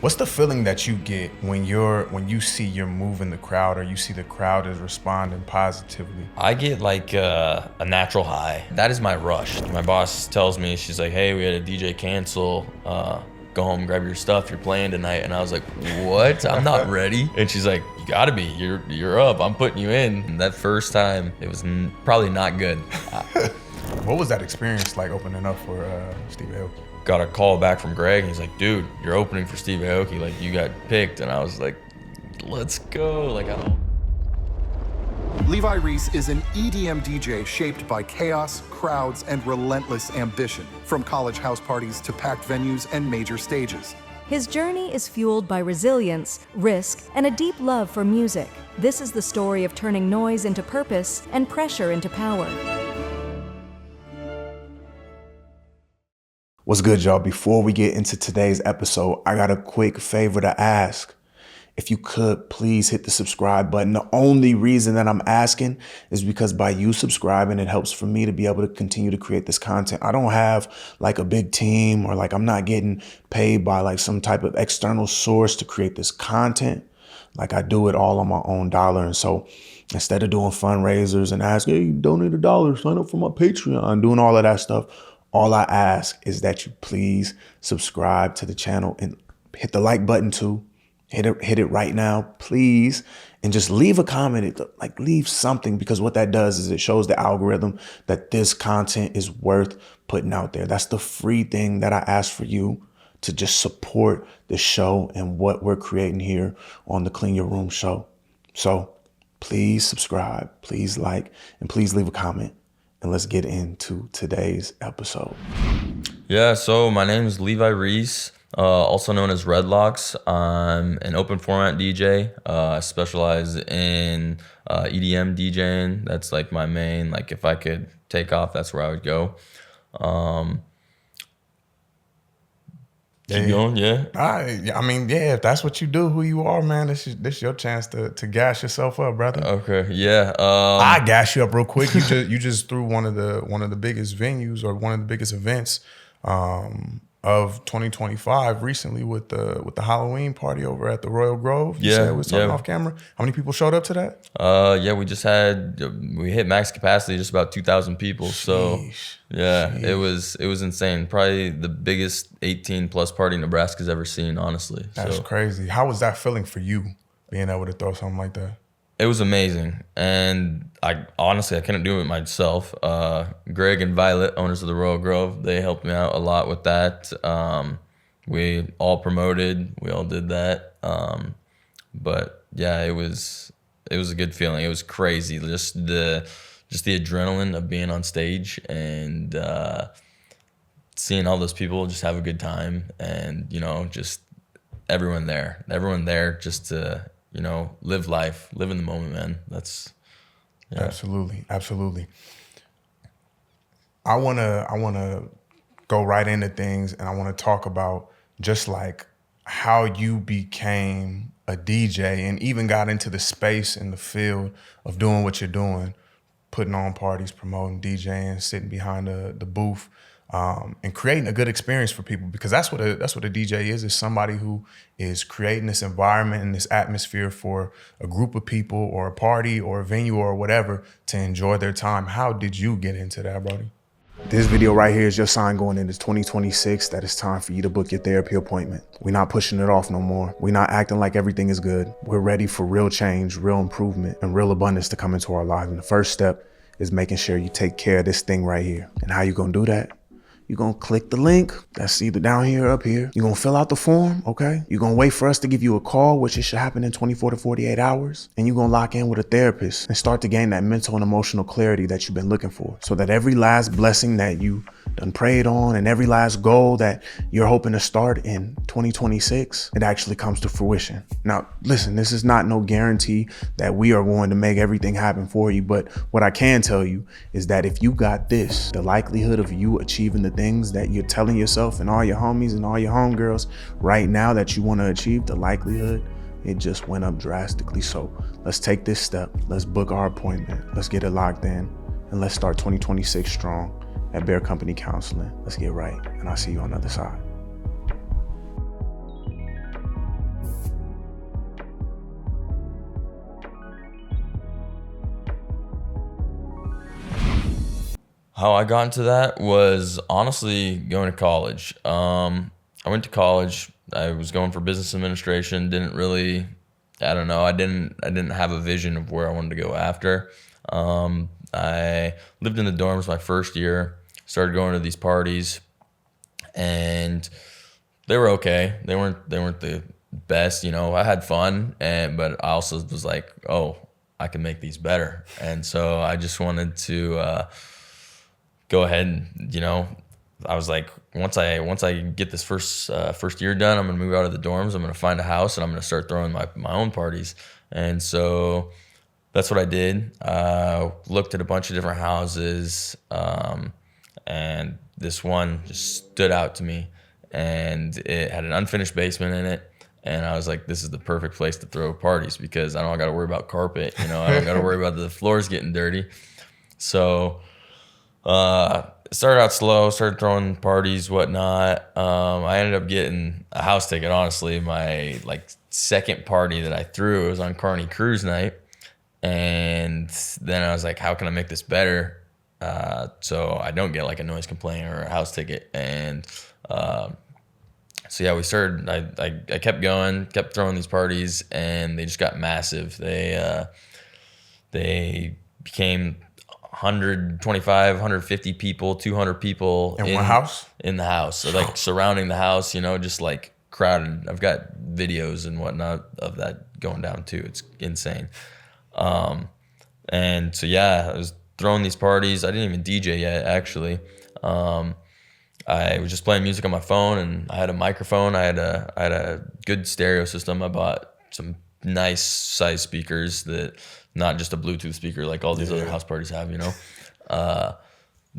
What's the feeling that you get when you see you're moving the crowd, or you see the crowd is responding positively? I get like a natural high. That is my rush. My boss tells me, she's like, hey, we had a DJ cancel. Go home, grab your stuff, you're playing tonight. And I was like, what? I'm not ready. And she's like, you gotta be, you're up, I'm putting you in. And that first time, it was probably not good. What was that experience like opening up for Steve Aoki? Got a call back from Greg, and he's like, dude, you're opening for Steve Aoki, like you got picked. And I was like, let's go. Like, I don't. Levi Ries is an EDM DJ shaped by chaos, crowds, and relentless ambition, from college house parties to packed venues and major stages. His journey is fueled by resilience, risk, and a deep love for music. This is the story of turning noise into purpose and pressure into power. What's good, y'all? Before we get into today's episode, I got a quick favor to ask. If you could, please hit the subscribe button. The only reason that I'm asking is because by you subscribing, it helps for me to be able to continue to create this content. I don't have like a big team, or like I'm not getting paid by like some type of external source to create this content. Like, I do it all on my own dollar. And so instead of doing fundraisers and asking, hey, donate $1, sign up for my Patreon, doing all of that stuff, all I ask is that you please subscribe to the channel and hit the like button too. Hit it right now, please. And just leave a comment, like leave something, because what that does is it shows the algorithm that this content is worth putting out there. That's the free thing that I ask for you, to just support the show and what we're creating here on the Clean Your Room show. So please subscribe, please like, and please leave a comment. And let's get into today's episode. Yeah, so my name is Levi Ries, also known as RedLocks. I'm an open format DJ. I specialize in EDM DJing. That's like my main, like if I could take off, that's where I would go. Keep going, yeah. I mean, yeah, if that's what you do, who you are, man, this your chance to gas yourself up, brother. Okay, yeah. I gas you up real quick. You just threw one of the biggest venues, or one of the biggest events of 2025 recently with the Halloween party over at the Royal Grove. You said it was talking off camera. How many people showed up to that? Yeah, we hit max capacity, just about 2,000 people. So yeah, it was insane. Probably the biggest 18 plus party Nebraska's ever seen, honestly. That's crazy. How was that feeling for you, being able to throw something like that? It was amazing, and I couldn't do it myself. Greg and Violet, owners of the Royal Grove, they helped me out a lot with that. We all promoted, we all did that. But yeah, it was a good feeling. It was crazy, just the adrenaline of being on stage and seeing all those people just have a good time, and just everyone there just to live life, live in the moment, man. That's Absolutely. I wanna go right into things, and I wanna talk about just like how you became a DJ and even got into the space and the field of doing what you're doing, putting on parties, promoting, DJing, sitting behind the booth. And creating a good experience for people, because that's what a DJ is somebody who is creating this environment and this atmosphere for a group of people or a party or a venue or whatever to enjoy their time. How did you get into that, Brody? This video right here is your sign going into 2026 that it's time for you to book your therapy appointment. We're not pushing it off no more. We're not acting like everything is good. We're ready for real change, real improvement, and real abundance to come into our lives. And the first step is making sure you take care of this thing right here. And how you gonna do that? You're gonna click the link that's either down here or up here. You're gonna fill out the form, okay? You're gonna wait for us to give you a call, which it should happen in 24 to 48 hours. And you're gonna lock in with a therapist and start to gain that mental and emotional clarity that you've been looking for, so that every last blessing that you done prayed on and every last goal that you're hoping to start in 2026, it actually comes to fruition. Now, listen, this is not no guarantee that we are going to make everything happen for you, but what I can tell you is that if you got this, the likelihood of you achieving the things that you're telling yourself and all your homies and all your homegirls right now that you want to achieve, the likelihood, it just went up drastically. So let's take this step. Let's book our appointment. Let's get it locked in, and let's start 2026 strong at Bear Company Counseling. Let's get right, and I'll see you on the other side. How I got into that was honestly going to college. I went to college. I was going for business administration. Didn't really, I don't know. I didn't have a vision of where I wanted to go after. I lived in the dorms my first year. Started going to these parties, and they were okay. They weren't the best. You know, I had fun, but I also was like, oh, I can make these better. And so I just wanted to go ahead and, you know, I was like, once I get this first year done, I'm gonna move out of the dorms. I'm gonna find a house and I'm gonna start throwing my own parties. And so that's what I did. Looked at a bunch of different houses, and this one just stood out to me. And it had an unfinished basement in it. And I was like, this is the perfect place to throw parties because I don't got to worry about carpet. You know, I don't got to worry about the floors getting dirty. So it started out slow, started throwing parties, whatnot. I ended up getting a house ticket, honestly. My second party that I threw was on Carney Cruise night. And then I was like, how can I make this better so I don't get like a noise complaint or a house ticket? And so yeah, we started. I kept going, kept throwing these parties, and they just got massive. They became 125, 150 people, 200 people in one house. In the house, so like surrounding the house, you know, just like crowded. I've got videos and whatnot of that going down too. It's insane. And so yeah, I was throwing these parties. I didn't even DJ yet, actually. I was just playing music on my phone, and I had a microphone. I had a good stereo system. I bought some nice size speakers that not just a Bluetooth speaker like all these other house parties have, you know.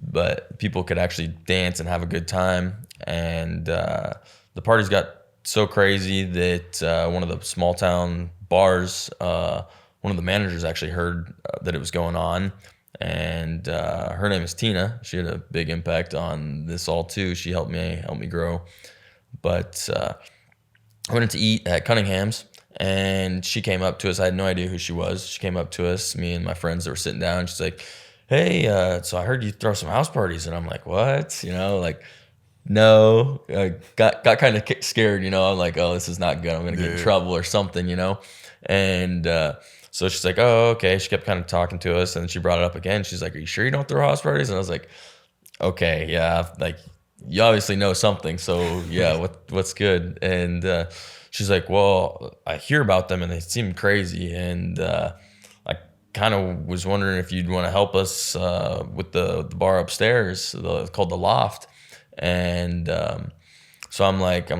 But people could actually dance and have a good time. And the parties got so crazy that one of the small town bars, one of the managers actually heard that it was going on. And her name is Tina. She had a big impact on this all too. She helped me grow. But I went to eat at Cunningham's, and she came up to us. I had no idea who she was. She came up to us, me and my friends that were sitting down. She's like, "Hey, so I heard you throw some house parties," and I'm like, "What?" You know, like, no. I got kind of scared. You know, I'm like, "Oh, this is not good. I'm gonna get in trouble or something." You know, and so she's like, "Oh, okay." She kept kind of talking to us, and she brought it up again. She's like, "Are you sure you don't throw house parties?" And I was like, "Okay, yeah, like you obviously know something, so yeah, what's good?" And she's like, "Well, I hear about them, and they seem crazy, and I kind of was wondering if you'd want to help us with the bar upstairs, called the Loft." And so I'm like,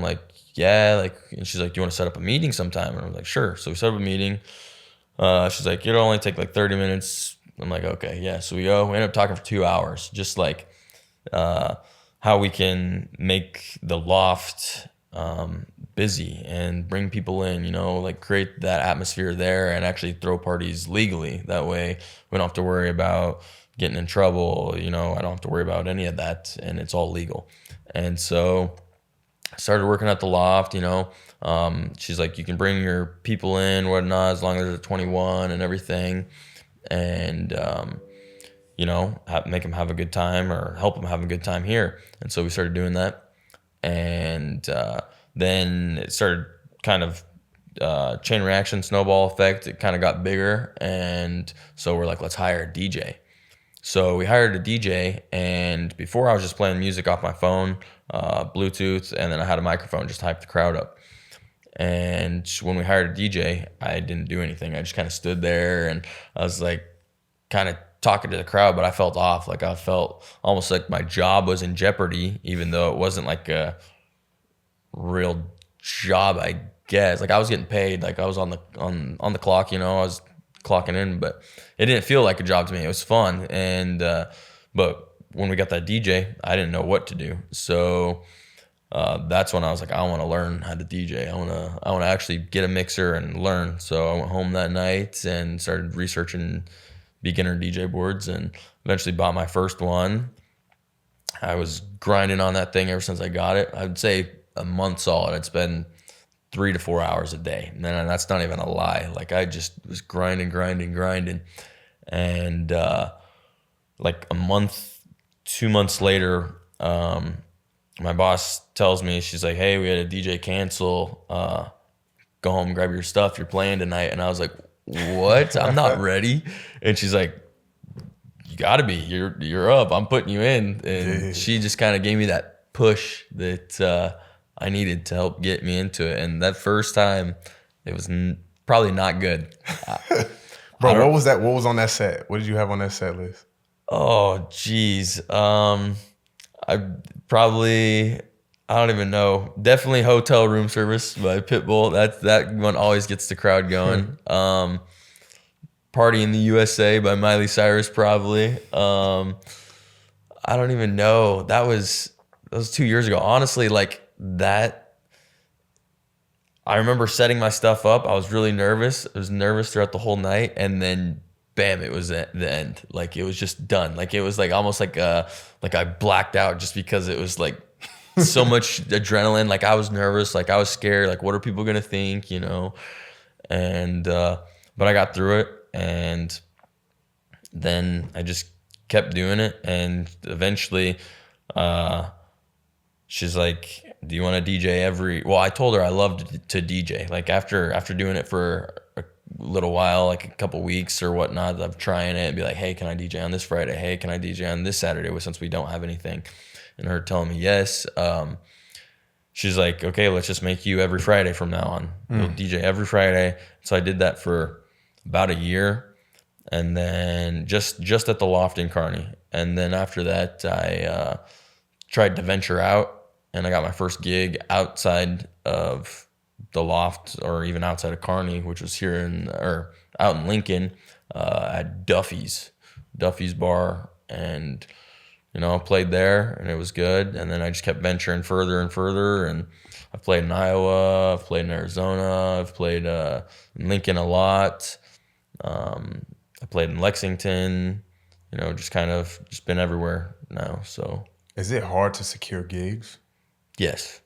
"Yeah," like, and she's like, "Do you want to set up a meeting sometime?" And I was like, "Sure." So we set up a meeting. She's like, "It'll only take like 30 minutes. I'm like, "Okay, yeah." So we go. We end up talking for 2 hours, just like how we can make the Loft busy and bring people in, you know, like create that atmosphere there and actually throw parties legally. That way we don't have to worry about getting in trouble. You know, I don't have to worry about any of that, and it's all legal. And so I started working at the Loft, you know. She's like, you can bring your people in, whatnot, as long as they're 21 and everything. And, you know, make them have a good time or help them have a good time here. And so we started doing that. And then it started kind of chain reaction, snowball effect. It kind of got bigger. And so we're like, let's hire a DJ. So we hired a DJ, and before I was just playing music off my phone, Bluetooth, and then I had a microphone just to hype the crowd up. And when we hired a DJ, I didn't do anything. I just kind of stood there, and I was like kind of talking to the crowd, but I felt off. Like I felt almost like my job was in jeopardy, even though it wasn't like a real job, I guess. Like I was getting paid, like I was on the clock, you know, I was clocking in, but it didn't feel like a job to me. It was fun. And but when we got that DJ, I didn't know what to do. So that's when I was like, I want to learn how to DJ. I want to actually get a mixer and learn. So I went home that night and started researching beginner DJ boards, and eventually bought my first one. I was grinding on that thing ever since I got it. I'd say a month solid. I'd spend 3 to 4 hours a day. And that's not even a lie. Like I just was grinding. And like a month 2 months later, my boss tells me, she's like, hey, we had a DJ cancel. Go home, grab your stuff. You're playing tonight. And I was like, what? I'm not ready. And she's like, you gotta be. You're up. I'm putting you in. And she just kind of gave me that push that I needed to help get me into it. And that first time, it was probably not good. Bro, what was that? What was on that set? What did you have on that set list? Oh, geez. I don't even know. Definitely Hotel Room Service by Pitbull. That one always gets the crowd going. Party in the USA by Miley Cyrus probably. I don't even know. That was 2 years ago. Honestly, like that, I remember setting my stuff up. I was really nervous. I was nervous throughout the whole night, and then bam, it was the end. Like it was just done. Like it was like almost like I blacked out just because it was like so much adrenaline. Like I was nervous. Like I was scared. Like what are people gonna think? You know. And but I got through it, and then I just kept doing it, and eventually, she's like, do you want to DJ well, I told her I loved to DJ. Like after doing it for a little while, like a couple weeks or whatnot, I'm trying it and be like, hey, can I DJ on this Friday? Hey, can I DJ on this Saturday? Well, since we don't have anything. And her telling me yes. She's like, okay, let's just make you every Friday from now on. You'll DJ every Friday. So I did that for about a year. And then just at the Loft in Kearney. And then after that, I tried to venture out. And I got my first gig outside of the Loft, or even outside of Kearney, which was out in Lincoln, at Duffy's Bar, and I played there, and it was good. And then I just kept venturing further and further, and I've played in Iowa, I've played in Arizona, I've played in Lincoln a lot. I played in Lexington, just been everywhere now. So, is it hard to secure gigs? Yes.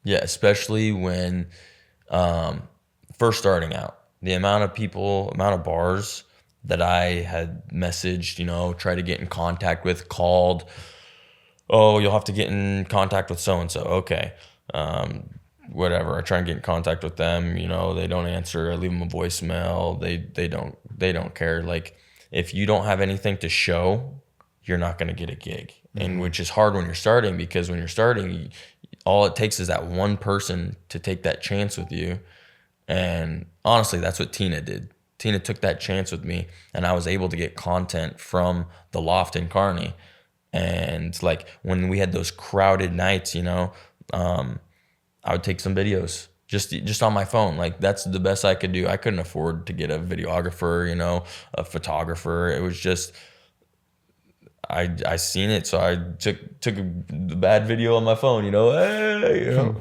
Yeah, especially when first starting out. The amount of bars that I had messaged, tried to get in contact with, called, oh, you'll have to get in contact with so-and-so. Okay. Whatever. I try and get in contact with them, they don't answer. I leave them a voicemail. They don't care. Like, if you don't have anything to show, you're not going to get a gig. And which is hard when you're starting, because when you're starting, all it takes is that one person to take that chance with you. And honestly, that's what Tina did. Tina took that chance with me, and I was able to get content from the Loft in Kearney. And like when we had those crowded nights, I would take some videos just on my phone. Like that's the best I could do. I couldn't afford to get a videographer, a photographer. It was just, I seen it, so I took a bad video on my phone, hey,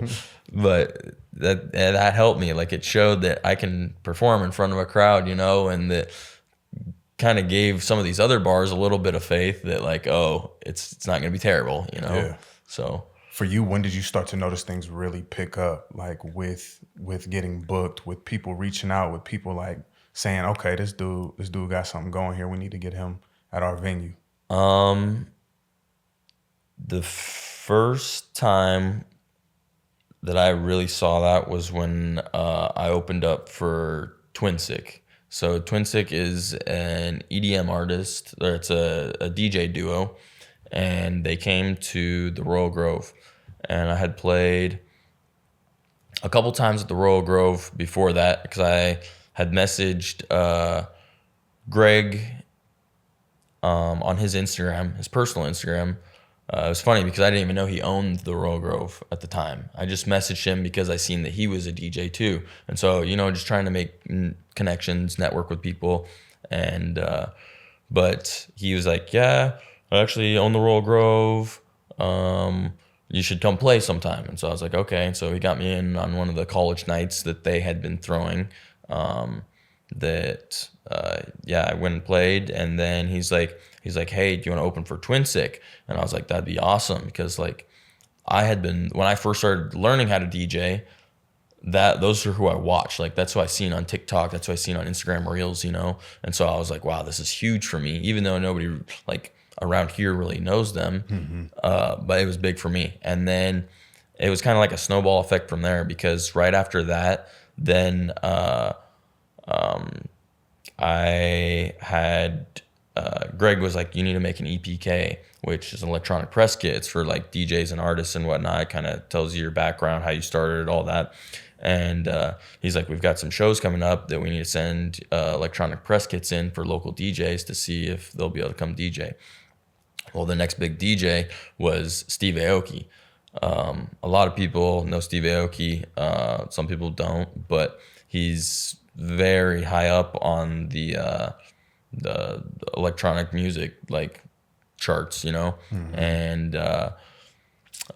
but that helped me. Like it showed that I can perform in front of a crowd, and that kind of gave some of these other bars a little bit of faith that like, oh, it's not gonna be terrible, Yeah. So for you, when did you start to notice things really pick up, like with getting booked, with people reaching out, with people like saying, okay, this dude got something going here, we need to get him at our venue? The first time that I really saw that was when I opened up for Twinsick. So Twinsick is an EDM artist, or it's a DJ duo, and they came to the Royal Grove, and I had played a couple times at the Royal Grove before that, because I had messaged Greg on his Instagram, his personal Instagram. It was funny because I didn't even know he owned the Royal Grove at the time. I just messaged him because I seen that he was a DJ too. And so, just trying to make connections, network with people. And, but he was like, yeah, I actually own the Royal Grove. You should come play sometime. And so I was like, okay. And so he got me in on one of the college nights that they had been throwing. I went and played, and then he's like, hey, do you want to open for Twinsick? And I was like, that'd be awesome, because like when I first started learning how to DJ, those are who I watched. Like that's who I seen on TikTok, that's who I seen on Instagram Reels, and so I was like, wow, this is huge for me, even though nobody like around here really knows them. But it was big for me. And then it was kind of like a snowball effect from there, because right after that, then I had Greg was like, you need to make an EPK, which is an electronic press kit. It's for like DJs and artists and whatnot. It kind of tells you your background, how you started, all that. And he's like, we've got some shows coming up that we need to send electronic press kits in for local DJs to see if they'll be able to come DJ. Well, the next big DJ was Steve Aoki. A lot of people know Steve Aoki. Some people don't, but he's very high up on the electronic music like charts, you know. And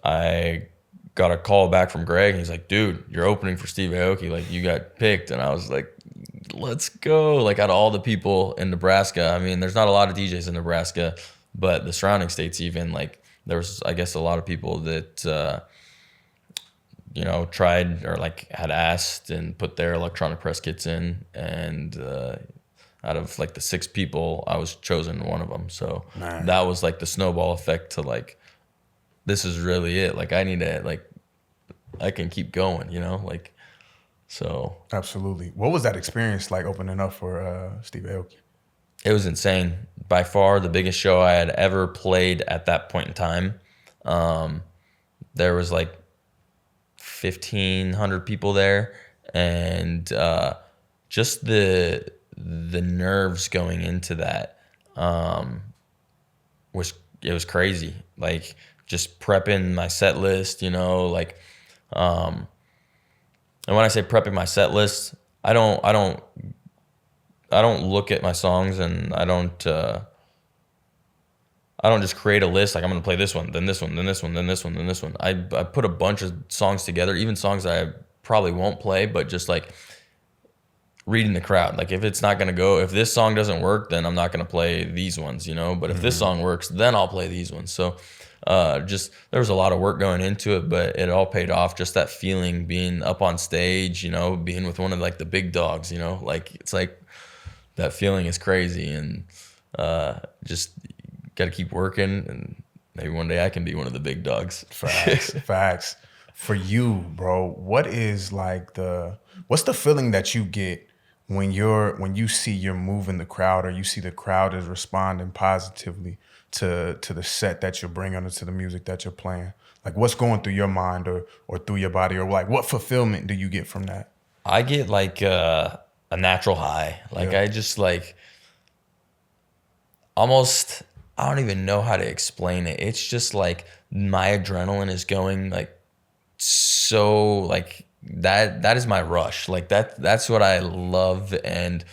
I got a call back from Greg, and he's like, dude, you're opening for Steve Aoki, like you got picked. And I was like, let's go. Like, out of all the people in Nebraska, I mean, there's not a lot of DJs in Nebraska, but the surrounding states, even, like, there was, I guess, a lot of people that you know, tried or like had asked and put their electronic press kits in, and out of like the 6 people, I was chosen one of them. So that was like the snowball effect to like, this is really it. Like, I need to, like, I can keep going, you know, like, so. Absolutely. What was that experience like, opening up for Steve Aoki? It was insane. By far the biggest show I had ever played at that point in time. There was like 1,500 people there, and just the nerves going into that was crazy. Like, just prepping my set list, you know, like, and when I say prepping my set list, I don't look at my songs, and I don't just create a list like I'm gonna play this one, then this one, then this one, then this one, then this one. I put a bunch of songs together, even songs that I probably won't play, but just like reading the crowd. Like, if it's not gonna go, if this song doesn't work, then I'm not gonna play these ones, you know. But if this song works, then I'll play these ones. So just, there was a lot of work going into it, but it all paid off. Just that feeling, being up on stage, you know, being with one of like the big dogs, you know, like, it's like, that feeling is crazy. And just got to keep working, and maybe one day I can be one of the big dogs. Facts. For you, bro, what is like what's the feeling that you get when you see you're moving the crowd, or you see the crowd is responding positively to the set that you're bringing, or to the music that you're playing? Like, what's going through your mind or through your body, or like, what fulfillment do you get from that? I get like a natural high. Like, I just like almost, I don't even know how to explain it. It's just like my adrenaline is going like, so like that is my rush. Like, that's what I love. And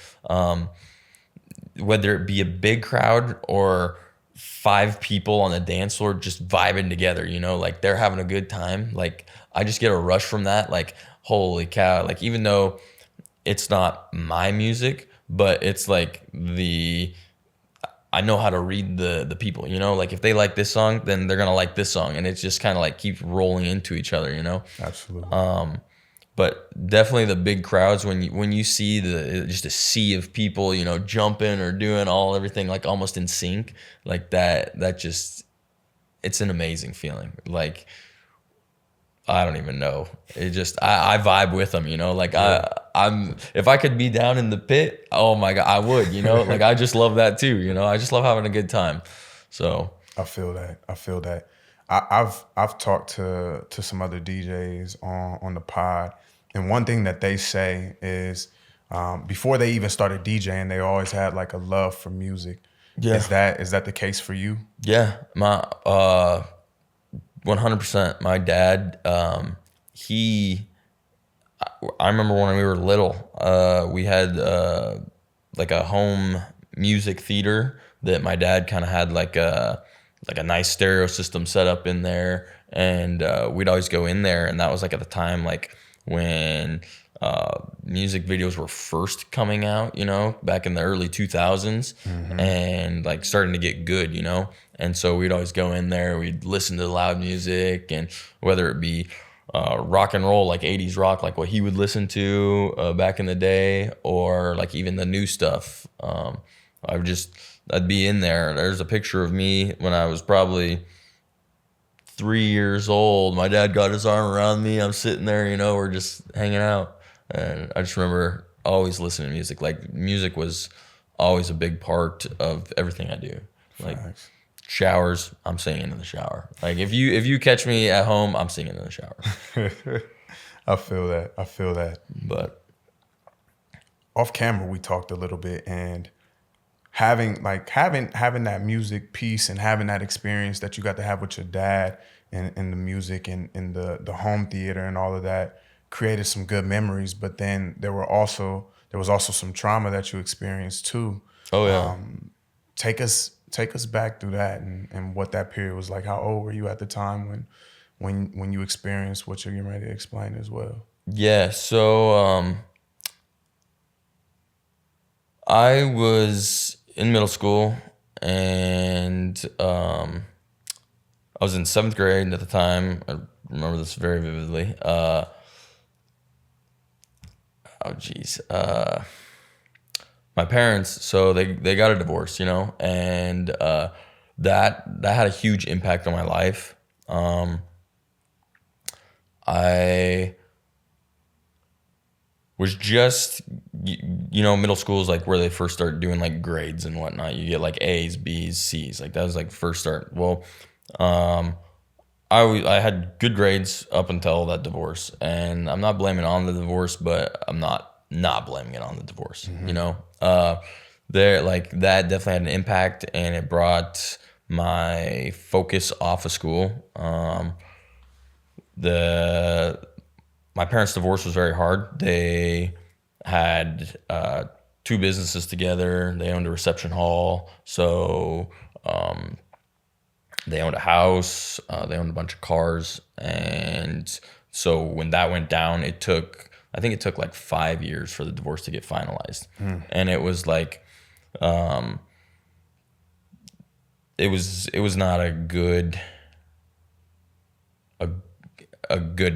whether it be a big crowd or 5 people on the dance floor just vibing together, you know, like they're having a good time. Like, I just get a rush from that. Like, holy cow. Like, even though it's not my music, but it's like I know how to read the people, you know, like if they like this song, then they're going to like this song. And it's just kind of like keeps rolling into each other, you know? Absolutely. But definitely the big crowds, when you see just a sea of people, you know, jumping or doing everything like almost in sync, like that just, it's an amazing feeling. Like, I don't even know. It just, I vibe with them, you know, like I'm, if I could be down in the pit, oh my God, I would, you know, like I just love that too. You know, I just love having a good time. So I feel that. I've talked to some other DJs on the pod, and one thing that they say is before they even started DJing, they always had like a love for music. Yeah. Is that the case for you? Yeah, my 100%. My dad, I remember when we were little, we had like a home music theater that my dad kind of had like a nice stereo system set up in there, and we'd always go in there. And that was like at the time like when music videos were first coming out, you know, back in the early 2000s, and like starting to get good, you know. And so we'd always go in there, we'd listen to loud music, and whether it be rock and roll, like 80s rock, like what he would listen to back in the day, or like even the new stuff. I'd be in there. There's a picture of me when I was probably 3 years old. My dad got his arm around me. I'm sitting there, we're just hanging out. And I just remember always listening to music. Like, music was always a big part of everything I do. Like, showers, I'm singing in the shower. Like, if you catch me at home, I'm singing in the shower. I feel that. But off camera, we talked a little bit, and having that music piece and having that experience that you got to have with your dad and the music and in the home theater and all of that created some good memories. But then there was also some trauma that you experienced too. Oh yeah. Take us back through that and what that period was like. How old were you at the time when you experienced what you're getting ready to explain as well? Yeah, so I was in middle school, and I was in 7th grade at the time. I remember this very vividly. My parents, so they got a divorce, and that had a huge impact on my life. I was just, middle school is like where they first start doing like grades and whatnot. You get like A's, B's, C's. Like that was like first start. Well, I had good grades up until that divorce, and I'm not blaming it on the divorce, but I'm not blaming it on the divorce. There, like, that definitely had an impact, and it brought my focus off of school. My parents' divorce was very hard. They had 2 businesses together. They owned a reception hall. So they owned a house. They owned a bunch of cars. And so when that went down, I think it took like 5 years for the divorce to get finalized. And it was like, it was not a good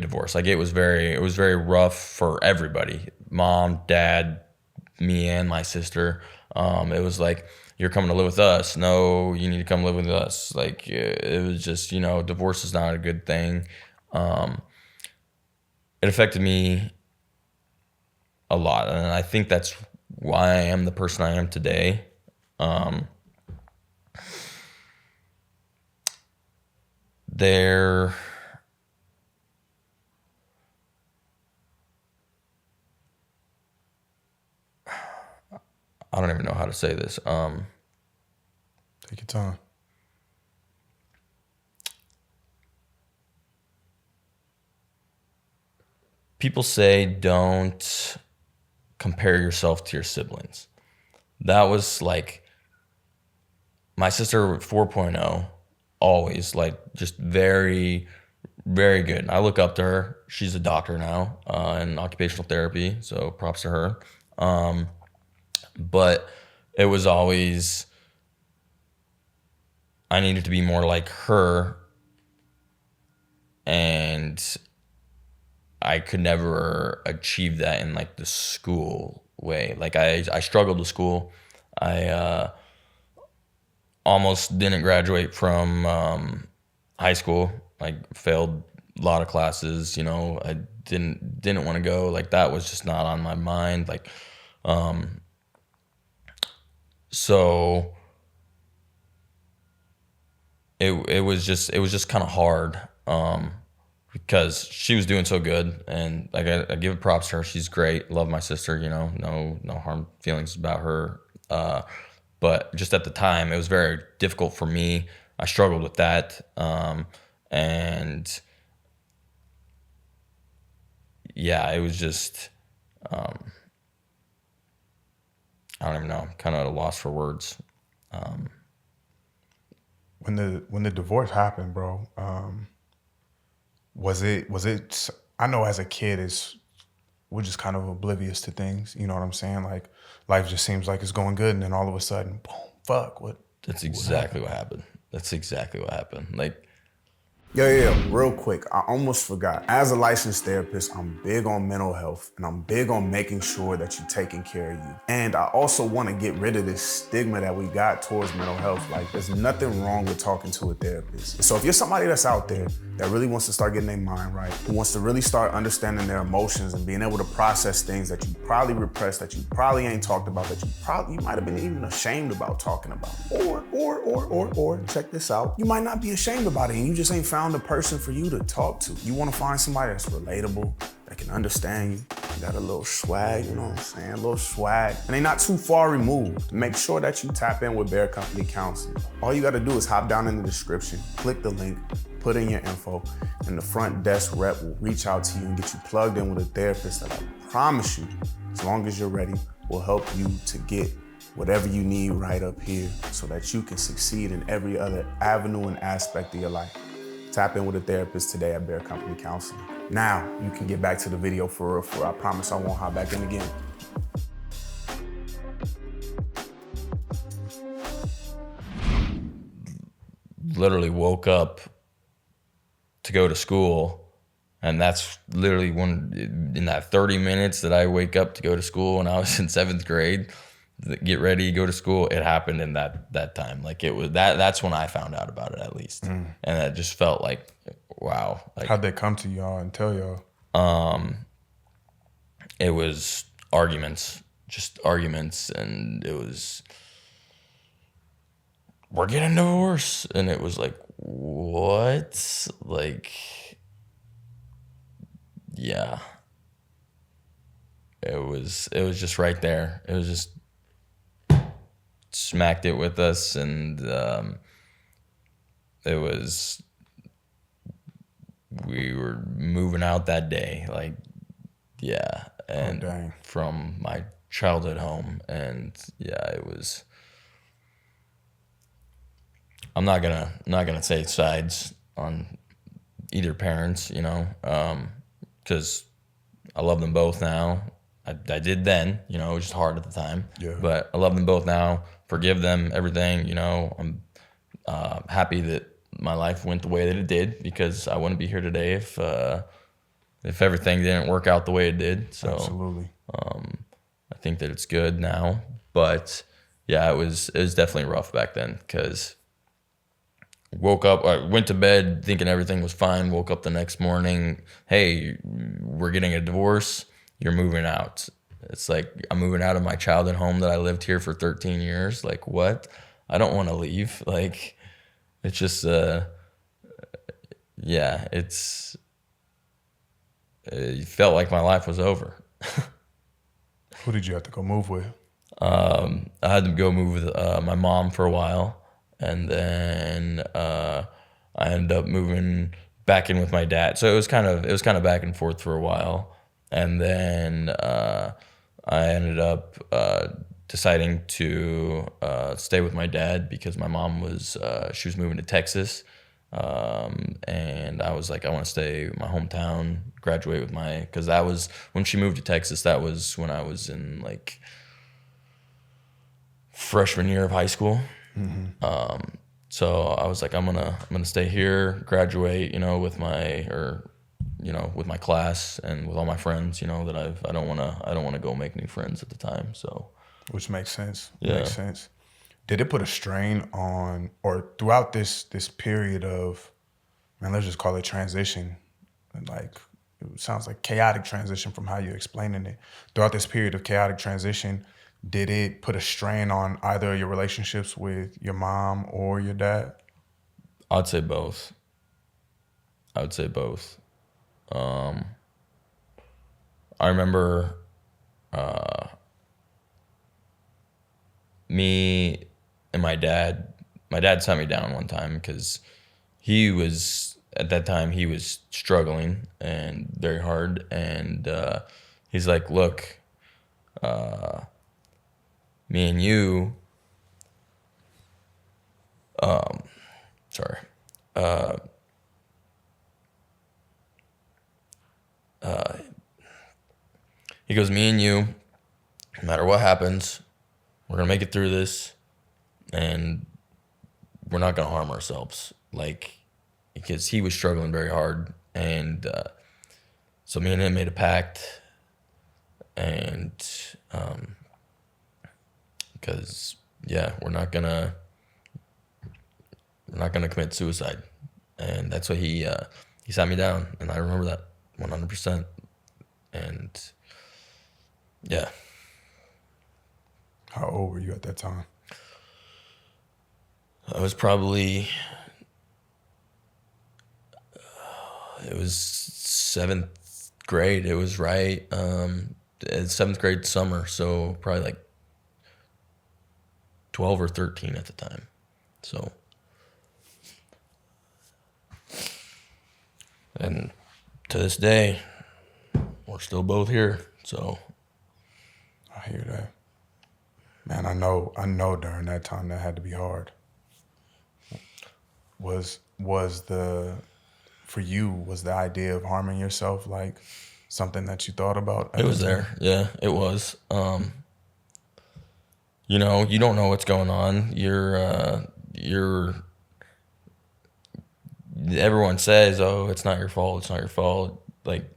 divorce. Like, it was very rough for everybody. Mom, dad, me, and my sister. It was like, you're coming to live with us. No, you need to come live with us. Like, it was just, divorce is not a good thing. It affected me a lot, and I think that's why I am the person I am today. I don't even know how to say this. Take your time. People say don't compare yourself to your siblings. That was like my sister 4.0, always like just very, very good. I look up to her. She's a doctor now in occupational therapy, so props to her. But it was always, I needed to be more like her, and I could never achieve that in like the school way. Like I struggled with school. I almost didn't graduate from high school. Like, failed a lot of classes. I didn't want to go. Like, that was just not on my mind. Like, so it was just kind of hard. Because she was doing so good, and like I give props to her. She's great. Love my sister. No harm feelings about her. But just at the time, it was very difficult for me. I struggled with that, and yeah, it was just I don't even know. I'm kind of at a loss for words. When the divorce happened, bro. Was it? I know as a kid, we're just kind of oblivious to things. You know what I'm saying? Like, life just seems like it's going good, and then all of a sudden, boom, fuck, what? That's exactly what happened. Like, Real quick, I almost forgot. As a licensed therapist, I'm big on mental health and I'm big on making sure that you're taking care of you. And I also want to get rid of this stigma that we got towards mental health. Like, there's nothing wrong with talking to a therapist. So if you're somebody that's out there that really wants to start getting their mind right, who wants to really start understanding their emotions and being able to process things that you probably repressed, that you probably ain't talked about, that you might have been even ashamed about talking about. Or, check this out, you might not be ashamed about it and you just ain't found a person for you to talk to. You want to find somebody that's relatable, that can understand you, got a little swag, you know what I'm saying? A little swag. And they not too far removed. Make sure that you tap in with Bear Company Counseling. All you gotta do is hop down in the description, click the link, put in your info, and the front desk rep will reach out to you and get you plugged in with a therapist that I promise you, as long as you're ready, will help you to get whatever you need right up here so that you can succeed in every other avenue and aspect of your life. Tap in with a therapist today at Bear Company Counseling. Now, you can get back to the video for real. I promise I won't hop back in again. Literally woke up to go to school, and that's literally in that 30 minutes that I wake up to go to school when I was in 7th grade, get ready, go to school, it happened in that time. Like, it was that's when I found out about it, at least. And it just felt like, wow. Like, how'd they come to y'all and tell y'all? It was arguments, and it was, we're getting divorced. And it was like, what? Like, yeah. It was just right there. It was just smacked it with us, and we were moving out that day, like, yeah, and from my childhood home, and yeah, it was. I'm not gonna say sides on either parents, you know, because I love them both now. I did then, you know, it was just hard at the time. Yeah. But I love them both now. Forgive them, everything, you know. I'm happy that my life went the way that it did, because I wouldn't be here today if everything didn't work out the way it did. So absolutely. I think that it's good now. But yeah, it was definitely rough back then, because woke up, I went to bed thinking everything was fine. Woke up the next morning, hey, we're getting a divorce. You're moving out. It's like, I'm moving out of my childhood home that I lived here for 13 years. Like, what? I don't want to leave. Like, it's just, yeah, it felt like my life was over. Who did you have to go move with? I had to go move with my mom for a while. And then I ended up moving back in with my dad. So it was kind of back and forth for a while. And then I ended up deciding to stay with my dad, because my mom she was moving to Texas. And I was like, I want to stay in my hometown, graduate with because that was when she moved to Texas. That was when I was in like freshman year of high school. Mm-hmm. So I was like, I'm gonna stay here, graduate, you know, with my class and with all my friends, you know, that I don't want to go make new friends at the time. So, which makes sense. Yeah. Makes sense. Did it put a strain on, or throughout this period of, man, let's just call it transition, like, it sounds like chaotic transition from how you're explaining it. Throughout this period of chaotic transition, did it put a strain on either of your relationships with your mom or your dad? I'd say both. I remember me and my dad sat me down one time, because at that time he was struggling and very hard, and he's like, look, me and you, he goes, me and you, no matter what happens, we're gonna make it through this, and we're not gonna harm ourselves. Like, because he was struggling very hard. And so me and him made a pact, and because we're not gonna commit suicide, and that's what he sat me down, and I remember that 100%. And yeah. How old were you at that time? I was probably, it was 7th grade. It was right, 7th grade summer. So probably like 12 or 13 at the time. So, and to this day, we're still both here. So I hear that. Man, I know during that time that had to be hard. Was the idea of harming yourself like something that you thought about? It was there. Yeah, it was. You know, you don't know what's going on. Everyone says, "Oh, it's not your fault. It's not your fault." Like,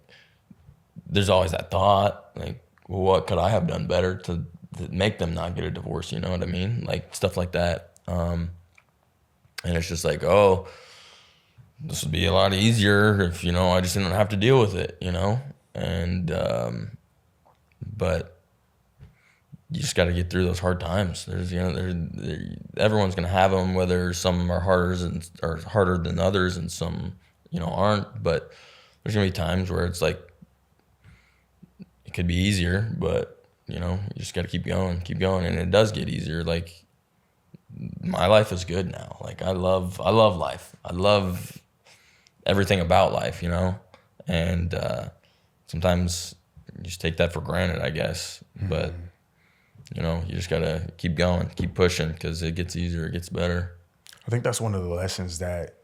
there's always that thought, like, well, what could I have done better to make them not get a divorce? You know what I mean? Like, stuff like that. And it's just like, oh, this would be a lot easier if, you know, I just didn't have to deal with it, you know? And, but you just got to get through those hard times. There's, you know, everyone's going to have them, whether some are harder than others and some, you know, aren't. But there's going to be times where it's like, it could be easier, but, you know, you just got to keep going. And it does get easier. Like, my life is good now. Like, I love life. I love everything about life, you know? And sometimes you just take that for granted, I guess. Mm-hmm. But, you know, you just got to keep going, keep pushing, because it gets easier, it gets better. I think that's one of the lessons that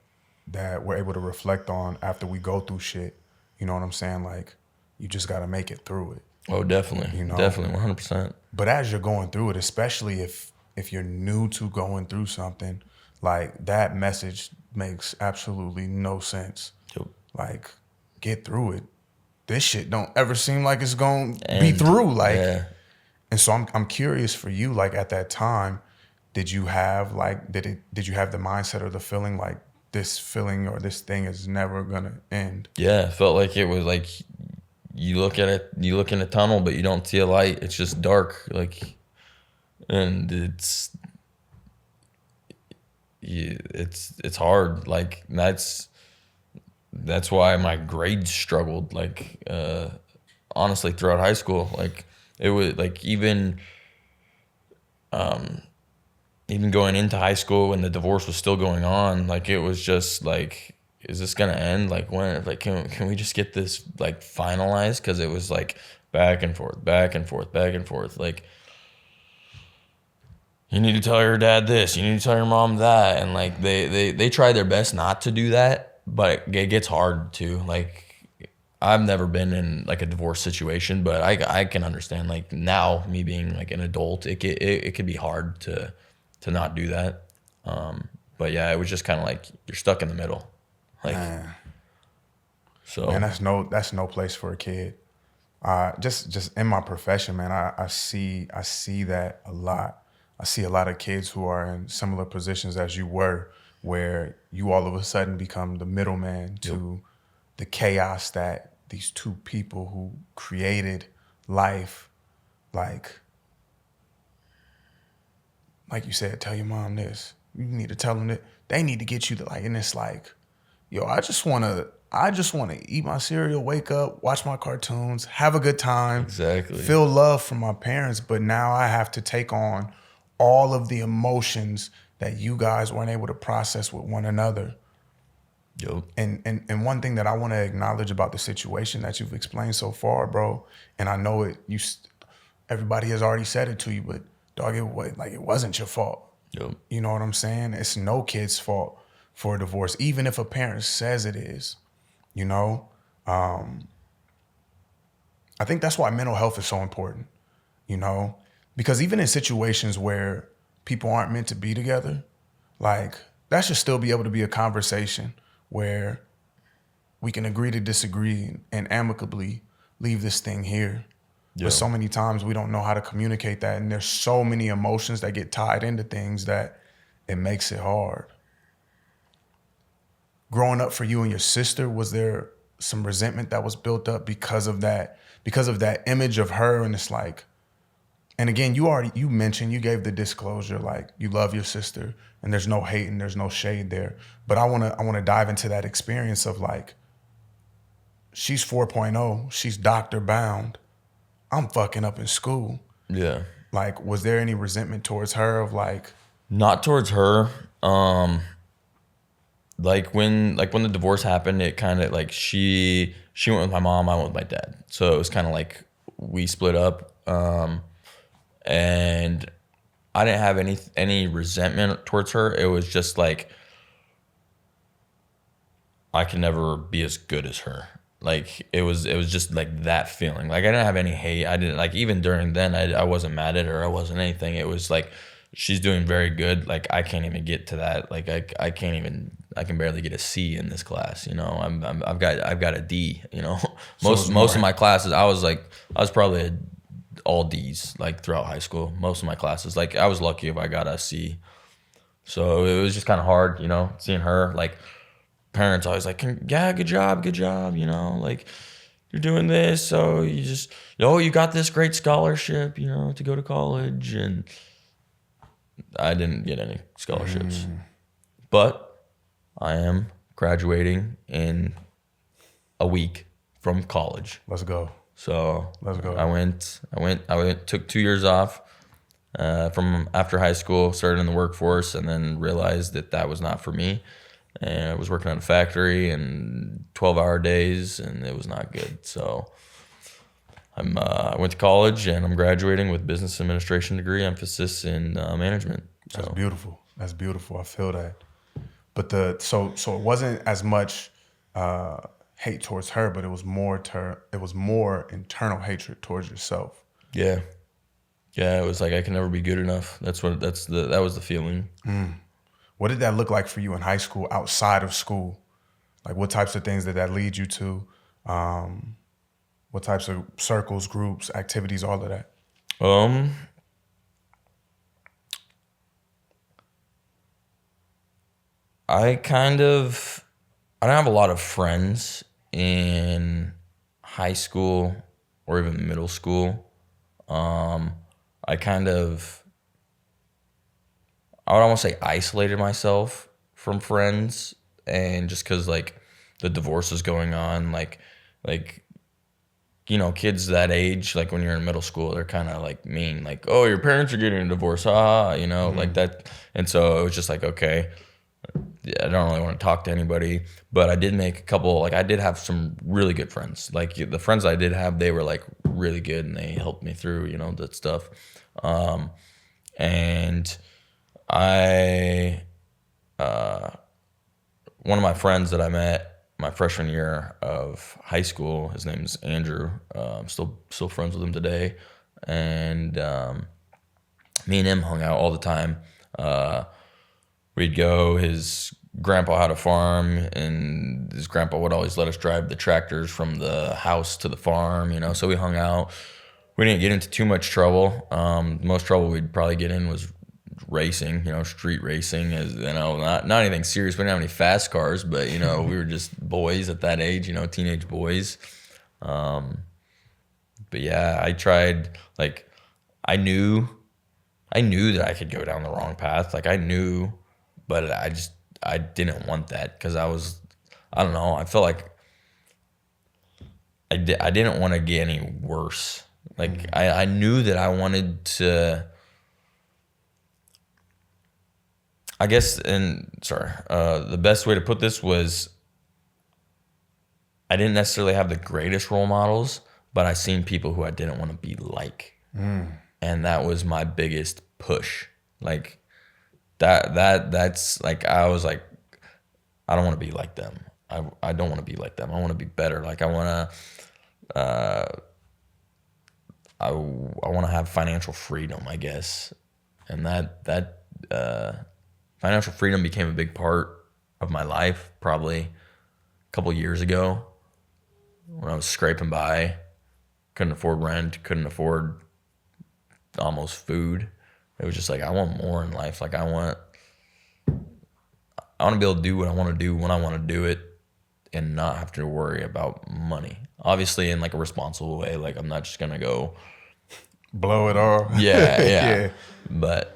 we're able to reflect on after we go through shit. You know what I'm saying? Like, you just got to make it through it. Oh, definitely. You know? Definitely, 100%. But as you're going through it, especially if you're new to going through something, like, that message makes absolutely no sense. Yep. Like, get through it. This shit don't ever seem like it's going to be through. Like, yeah. And so I'm curious for you, like, at that time, did you have the mindset or the feeling like this feeling or this thing is never gonna end? Yeah, it felt like it was like you look in a tunnel, but you don't see a light. It's just dark, like, and it's hard. Like, that's why my grades struggled. Like, honestly, throughout high school, like, it was like even going into high school when the divorce was still going on, like, it was just like, is this gonna end? Like, when? Like, can we just get this, like, finalized? Because it was like back and forth. Like, you need to tell your dad this, you need to tell your mom that, and like they try their best not to do that, but it gets hard too. Like, I've never been in like a divorce situation, but I can understand, like, now me being like an adult, it could be hard to not do that. But yeah, it was just kind of like you're stuck in the middle. Like, man. So, man, that's no place for a kid. Just in my profession, man, I see that a lot. I see a lot of kids who are in similar positions as you were, where you all of a sudden become the middleman to the chaos that these two people who created life, like you said, tell your mom this. You need to tell them that. They need to get you to, like, and it's like, yo, I just want to eat my cereal, wake up, watch my cartoons, have a good time. Exactly. Feel love from my parents, but now I have to take on all of the emotions that you guys weren't able to process with one another. Yep. And one thing that I want to acknowledge about the situation that you've explained so far, bro, and I know everybody has already said it to you, but dog, it wasn't your fault. Yep. You know what I'm saying? It's no kid's fault for a divorce, even if a parent says it is. You know, I think that's why mental health is so important. You know, because even in situations where people aren't meant to be together, like, that should still be able to be a conversation where we can agree to disagree and amicably leave this thing here. Yeah. But so many times we don't know how to communicate that, and there's so many emotions that get tied into things that it makes it hard. Growing up for you and your sister, was there some resentment that was built up because of that image of her? And it's like, and again, you mentioned, you gave the disclosure, like you love your sister and there's no hate and there's no shade there. But I wanna dive into that experience of like, she's 4.0, she's doctor bound. I'm fucking up in school. Yeah. Like, was there any resentment towards her of like? Not towards her. Like when the divorce happened, it kind of like she went with my mom, I went with my dad. So it was kind of like we split up. And I didn't have any resentment towards her. It was just like I can never be as good as her. Like it was just like that feeling. Like I didn't have any hate. I didn't like, even during then I wasn't mad at her. I wasn't anything. It was like she's doing very good. Like I can't even get to that. Like I can barely get a C in this class. You know, I've got a D. You know, most of my classes I was probably all D's like throughout high school. Most of my classes, like I was lucky if I got a C. So it was just kind of hard, you know, seeing her. Like parents always like, yeah, good job, you know, like you're doing this, so you got this great scholarship, you know, to go to college. And I didn't get any scholarships, but I am graduating in a week from college. Let's go. So let's go. I took 2 years off from after high school, started in the workforce, and then realized that was not for me. And I was working at a factory and 12-hour days, and it was not good. So I went to college, and I'm graduating with business administration degree, emphasis in management. So. That's beautiful. That's beautiful. I feel that. But so it wasn't as much hate towards her, but it was more internal hatred towards yourself. Yeah. Yeah, it was like I can never be good enough. That was the feeling. What did that look like for you in high school, outside of school? Like what types of things did that lead you to? What types of circles, groups, activities, all of that? I don't have a lot of friends in high school or even middle school. I would almost say isolated myself from friends, and just because like the divorce is going on, like you know, kids that age, like when you're in middle school, they're kind of like mean, like, oh, your parents are getting a divorce, you know, like that. And so it was just like, okay, I don't really want to talk to anybody. But I did make a couple, like I did have some really good friends. Like the friends I did have, they were like really good, and they helped me through, you know, that stuff. And one of my friends that I met my freshman year of high school, his name's Andrew. I'm still friends with him today. And me and him hung out all the time. We'd go, his grandpa had a farm, and his grandpa would always let us drive the tractors from the house to the farm, you know, so we hung out. We didn't get into too much trouble. The most trouble we'd probably get in was racing, you know, street racing, is, you know, not anything serious. We didn't have any fast cars, but, you know, we were just boys at that age, you know, teenage boys. But yeah, I tried, like, I knew that I could go down the wrong path. Like I knew, but I didn't want that, because I don't know, I felt like I didn't want to get any worse. Like I knew that I wanted to, I guess, the best way to put this was I didn't necessarily have the greatest role models, but I seen people who I didn't want to be like. And that was my biggest push. Like that's like, I was like, I don't want to be like them. I don't want to be like them. I want to be better. Like I want to have financial freedom, I guess. And that financial freedom became a big part of my life, probably a couple years ago, when I was scraping by, couldn't afford rent, couldn't afford almost food. It was just like, I want more in life. Like I want to be able to do what I want to do when I want to do it and not have to worry about money. Obviously in like a responsible way. Like I'm not just going to go blow it all. Yeah. Yeah. But,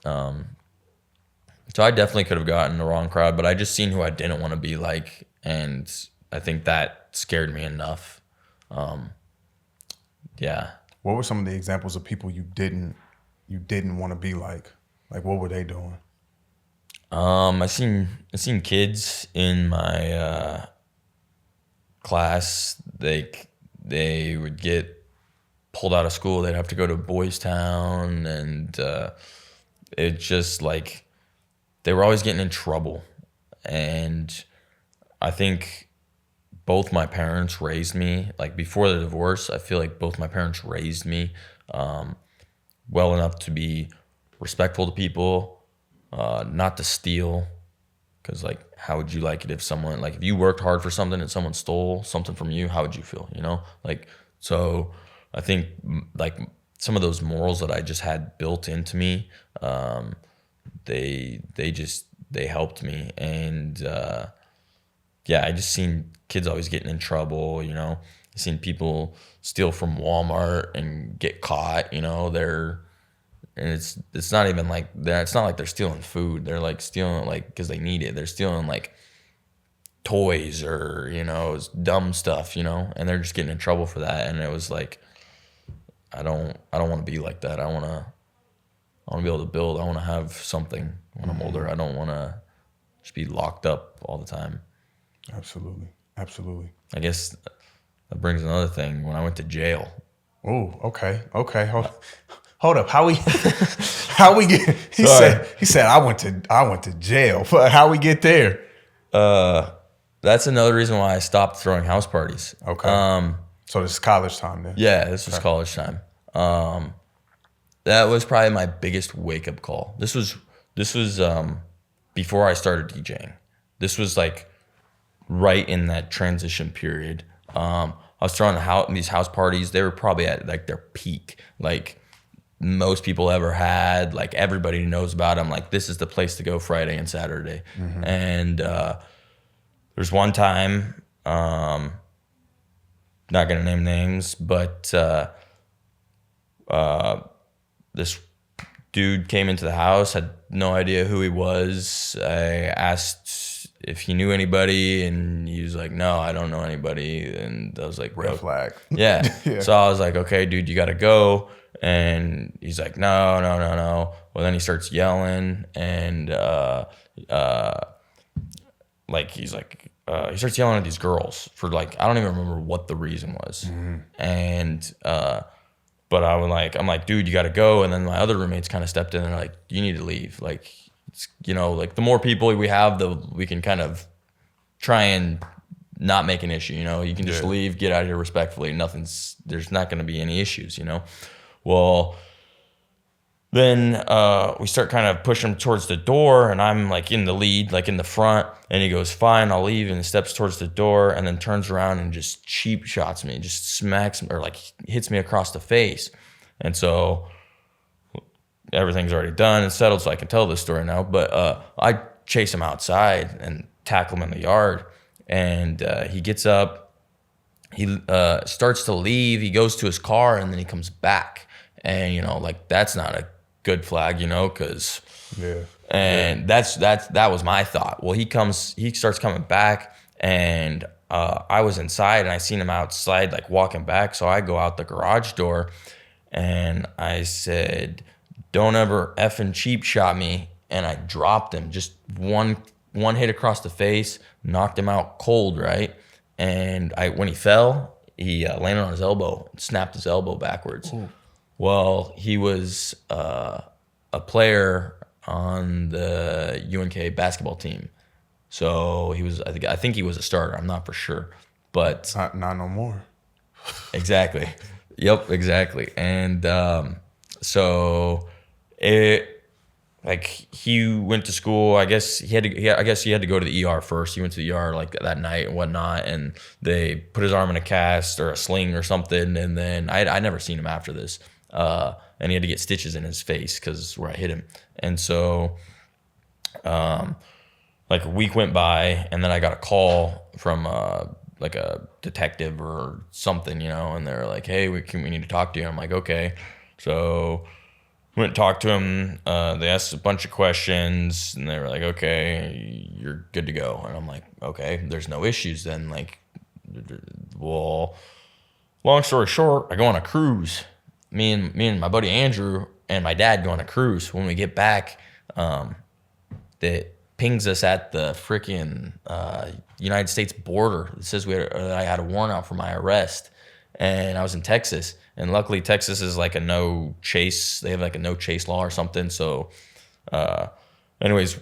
so I definitely could have gotten the wrong crowd, but I just seen who I didn't want to be like. And I think that scared me enough. Yeah. What were some of the examples of people you didn't want to be like? Like what were they doing? I seen kids in my class. They would get pulled out of school. They'd have to go to Boys Town, and it just like they were always getting in trouble. And I think both my parents raised me, like before the divorce, I feel like both my parents raised me well enough to be respectful to people, not to steal. Because like, how would you like it if someone, like if you worked hard for something and someone stole something from you, how would you feel, Like, so I think like some of those morals that I just had built into me, they helped me. And I just seen kids always getting in trouble, I seen people steal from Walmart and get caught, and it's not even like that. It's not like they're stealing food. They're like stealing like because they need it. They're stealing like toys or dumb stuff, and they're just getting in trouble for that. And it was like, I don't want to be like that. I want to be able to build. I want to have something when I'm older. I don't want to just be locked up all the time. Absolutely. I guess that brings another thing. When I went to jail. Oh, okay. Hold up. How we get? He said I went to jail. How we get there? That's another reason why I stopped throwing house parties. Okay. So this is college time then. Yeah, this was college time. That was probably my biggest wake up call. This was before I started DJing. This was like right in that transition period. I was throwing these house parties. They were probably at like their peak. Like most people ever had. Like everybody knows about them. Like this is the place to go Friday and Saturday. Mm-hmm. And there's one time, not gonna name names, but this dude came into the house, had no idea who he was. I asked if he knew anybody, and he was like, "No, I don't know anybody." And I was like, "Red flag." Yeah. Yeah. So I was like, "Okay, dude, you gotta go." And he's like, no. Well, then he starts yelling, and he starts yelling at these girls for like, I don't even remember what the reason was. Mm-hmm. And but I'm like, dude, you got to go. And then my other roommates kind of stepped in and they're like, you need to leave. Like, it's, like the more people we have, we can kind of try and not make an issue. You can just leave, get out of here respectfully. There's not going to be any issues. Well, then we start kind of pushing him towards the door, and I'm like in the lead, like in the front, and he goes, "Fine, I'll leave," and he steps towards the door, and then turns around and just cheap shots me, just smacks me, or like hits me across the face. And so everything's already done and settled, so I can tell this story now. But I chase him outside and tackle him in the yard, and he gets up, he starts to leave, he goes to his car, and then he comes back. And like that's not a good flag, because that was my thought. Well, he starts coming back, and I was inside, and I seen him outside like walking back. So I go out the garage door, and I said, "Don't ever effing cheap shot me." And I dropped him, just one hit across the face, knocked him out cold, right? And when he fell, he landed on his elbow, snapped his elbow backwards. Ooh. Well, he was a player on the UNK basketball team, so he was. I think he was a starter. I'm not for sure, but not no more. Exactly. Yep. Exactly. And so it like he went to school. I guess he had to go to the ER first. He went to the ER like that night and whatnot, and they put his arm in a cast or a sling or something. And then I never seen him after this. And he had to get stitches in his face because where I hit him. And so, like a week went by, and then I got a call from like a detective or something, and they're like, "Hey, we need to talk to you." I'm like, "Okay." So went and talked to him. They asked a bunch of questions, and they were like, "Okay, you're good to go." And I'm like, "Okay, there's no issues then." Like, well, long story short, I go on a cruise. Me and my buddy Andrew and my dad go on a cruise. When we get back, that pings us at the freaking United States border. It says I had a warrant out for my arrest, and I was in Texas. And luckily, Texas is like a no chase. They have like a no chase law or something. So, anyways,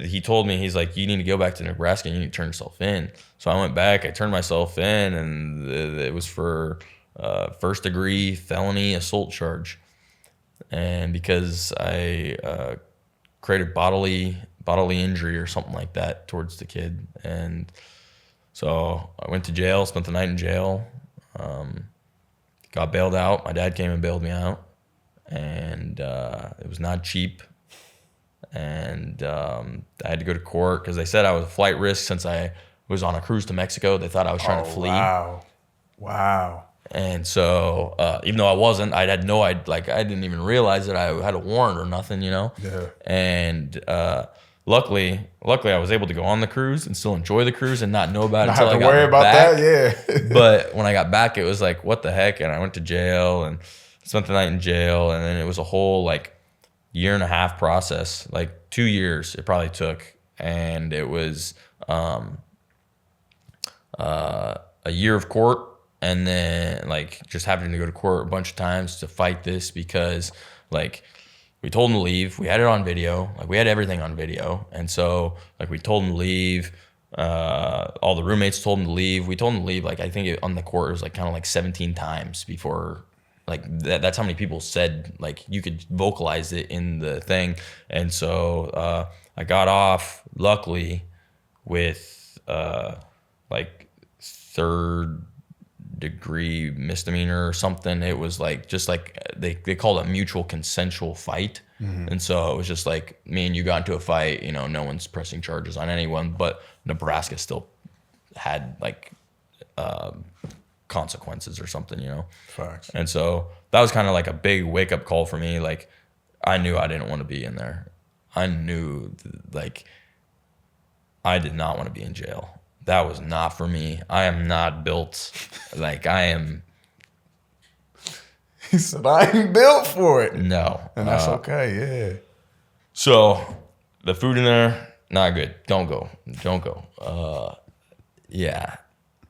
he told me, he's like, "You need to go back to Nebraska and you need to turn yourself in." So I went back. I turned myself in, and it was for first degree felony assault charge. And because I created bodily injury or something like that towards the kid, and so I went to jail, spent the night in jail, got bailed out. My dad came and bailed me out, and it was not cheap. And I had to go to court because they said I was a flight risk since I was on a cruise to Mexico. They thought I was trying to flee. Wow. And so, even though I wasn't, I didn't even realize that I had a warrant or nothing, Yeah. And luckily, I was able to go on the cruise and still enjoy the cruise and not know about it Not until have I to got worry about back. that, yeah. But when I got back, it was like, what the heck? And I went to jail and spent the night in jail, and then it was a whole like 1.5 year process, like 2 years it probably took, and it was a year of court. And then like just having to go to court a bunch of times to fight this because like we told him to leave. We had it on video. Like we had everything on video. And so like we told him to leave. All the roommates told him to leave. We told him to leave. Like I think on the court it was like kind of like 17 times before like that's how many people said like you could vocalize it in the thing. And so I got off luckily with like 3rd degree misdemeanor or something. It was like just like they called it a mutual consensual fight. And so it was just like me and you got into a fight, no one's pressing charges on anyone, but Nebraska still had like consequences or something, Facts. And so that was kind of like a big wake up call for me. Like I knew I didn't want to be in there. I knew like I did not want to be in jail. That was not for me. I am not built like I am. He said, "I ain't built for it." No. And that's okay, yeah. So the food in there, not good. Don't go. Yeah.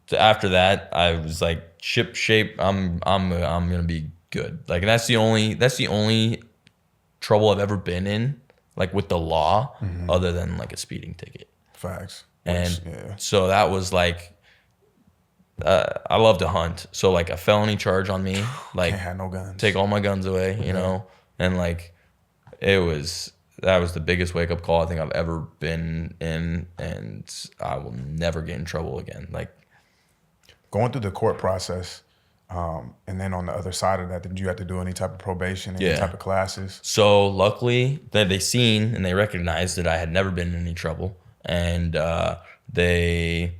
So after that, I was like, ship shape. I'm gonna be good. Like, and that's the only trouble I've ever been in, like with the law, other than like a speeding ticket. Facts. And so that was like, I love to hunt. So like a felony charge on me, like Can't have no guns. take all my guns away, you know? And like, that was the biggest wake up call I think I've ever been in. And I will never get in trouble again. Like going through the court process, and then on the other side of that, did you have to do any type of probation, any type of classes? So luckily they seen and they recognized that I had never been in any trouble. And they